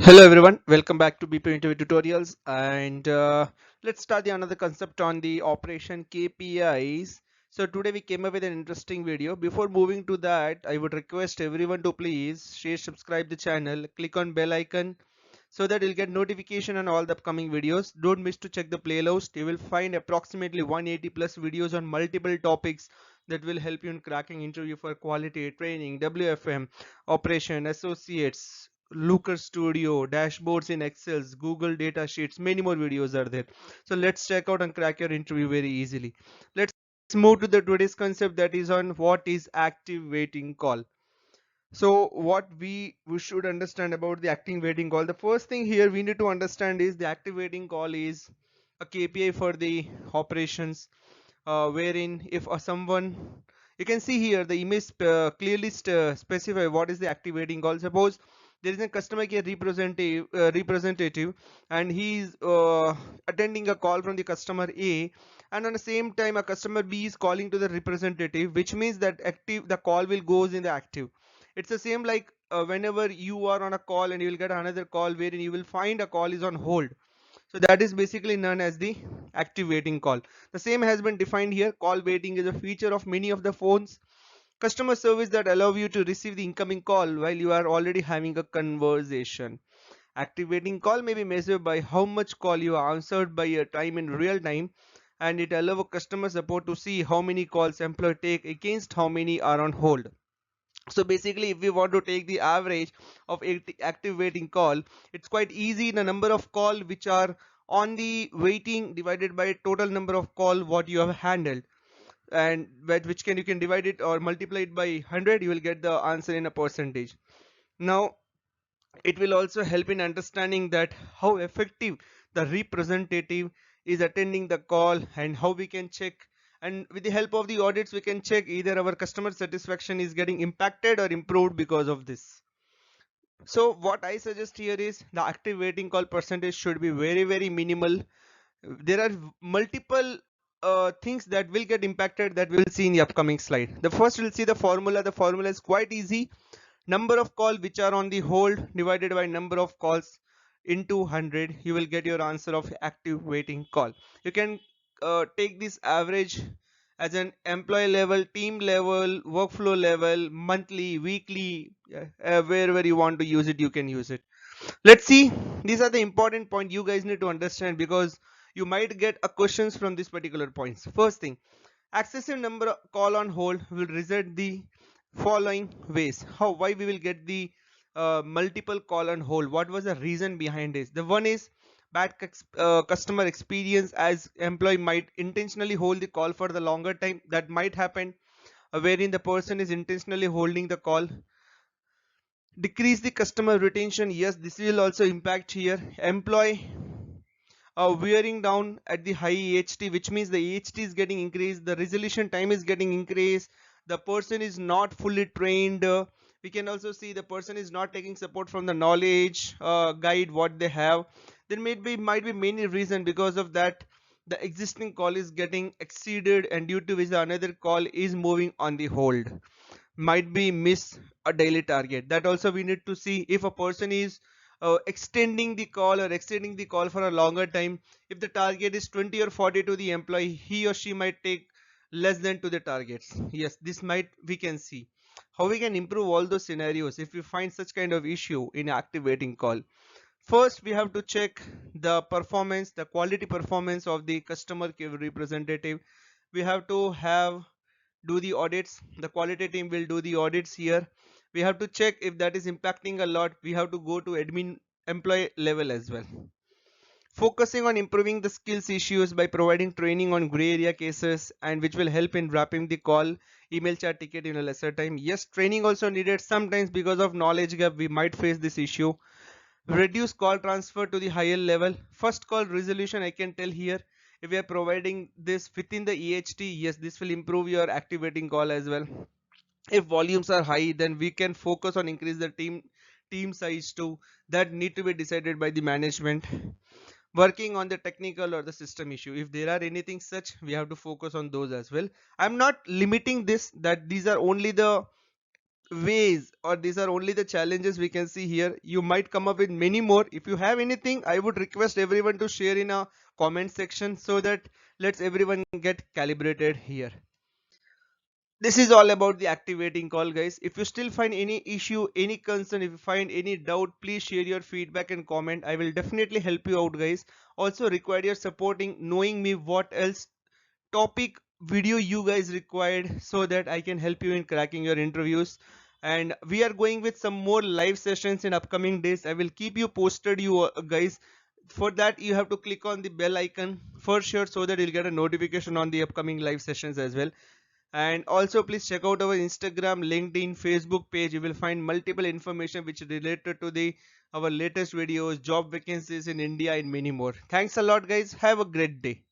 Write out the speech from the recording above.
Hello everyone, welcome back to BP Interview Tutorials and let's start the another concept on the operation KPIs. So today we came up with an interesting video. Before moving to that, I would request everyone to please share, subscribe the channel, click on bell icon so that you'll get notification on all the upcoming videos. Don't miss to check the playlist. You will find approximately 180 plus videos on multiple topics that will help you in cracking interview for quality training, WFM, operation, associates, Looker Studio, dashboards in Excel, Google data sheets, many more videos are there. So let's check out and crack your interview very easily. Let's move to the today's concept, that is on what is active waiting call. So what we should understand about the active waiting call. The first thing here we need to understand is the active waiting call is a KPI for the operations, wherein if someone, you can see here the image clearly specify what is the activating call. Suppose there is a customer care representative and he is attending a call from the customer A, and on the same time a customer B is calling to the representative, which means that active the call will goes in the active. It's the same like whenever you are on a call and you will get another call wherein you will find a call is on hold, so that is basically known as the active waiting call. The same has been defined here. Call waiting is a feature of many of the phones customer service that allow you to receive the incoming call while you are already having a conversation. Active waiting call may be measured by how much call you answered by your time in real time, and it allows customer support to see how many calls employee take against how many are on hold. So basically if we want to take the average of active waiting call, it's quite easy. The number of call which are on the waiting divided by total number of call what you have handled, and which can you can divide it or multiply it by 100, you will get the answer in a percentage. Now it will also help in understanding that how effective the representative is attending the call and how we can check, and with the help of the audits we can check either our customer satisfaction is getting impacted or improved because of this. So what I suggest here is the active waiting call percentage should be very minimal. There are multiple things that will get impacted that we'll see in the upcoming slide. The first we'll see the formula. The formula is quite easy. Number of calls which are on the hold divided by number of calls into 100, you will get your answer of active waiting call. You can take this average as an employee level, team level, workflow level, monthly, weekly, wherever you want to use it you can use it. Let's see, these are the important point you guys need to understand because you might get a questions from these particular points. First thing, excessive number call on hold will result the following ways. How, why we will get the multiple call on hold, what was the reason behind this? The one is bad customer experience, as employee might intentionally hold the call for the longer time. That might happen wherein the person is intentionally holding the call. Decrease the customer retention, yes, this will also impact here. Employee wearing down at the high EHT, which means the EHT is getting increased, the resolution time is getting increased, the person is not fully trained. We can also see the person is not taking support from the knowledge guide what they have. There might be many reasons. Because of that the existing call is getting exceeded, and due to which another call is moving on the hold, might be miss a daily target. That also we need to see. If a person is extending the call or extending the call for a longer time, if the target is 20 or 40 to the employee, he or she might take less than to the targets. Yes, this might we can see. How we can improve all those scenarios if we find such kind of issue in activating call? First we have to check the performance, the quality performance of the customer care representative. We have to have do the audits. The quality team will do the audits here. We have to check if that is impacting a lot. We have to go to admin employee level as well. Focusing on improving the skills issues by providing training on gray area cases, and which will help in wrapping the call email chat ticket in a lesser time. Yes, training also needed sometimes. Because of knowledge gap we might face this issue. Reduce call transfer to the higher level. First call resolution, I can tell here, if we are providing this within the EHT, yes, this will improve your activating call as well. If volumes are high, then we can focus on increase the team size too. That need to be decided by the management. Working on the technical or the system issue, if there are anything such, we have to focus on those as well. I'm not limiting this, that these are only the ways, or these are only the challenges we can see here. You might come up with many more. If you have anything, I would request everyone to share in a comment section so that let's everyone get calibrated here. This is all about the activating call, guys. If you still find any issue, any concern, if you find any doubt, please share your feedback and comment. I will definitely help you out, guys. Also require your supporting knowing me what else topic video you guys required so that I can help you in cracking your interviews. And we are going with some more live sessions in upcoming days. I will keep you posted, you guys. For that you have to click on the bell icon for sure so that you'll get a notification on the upcoming live sessions as well. And also please check out our Instagram, LinkedIn, Facebook page. You will find multiple information which is related to the our latest videos, job vacancies in India, and many more. Thanks a lot, guys. Have a great day.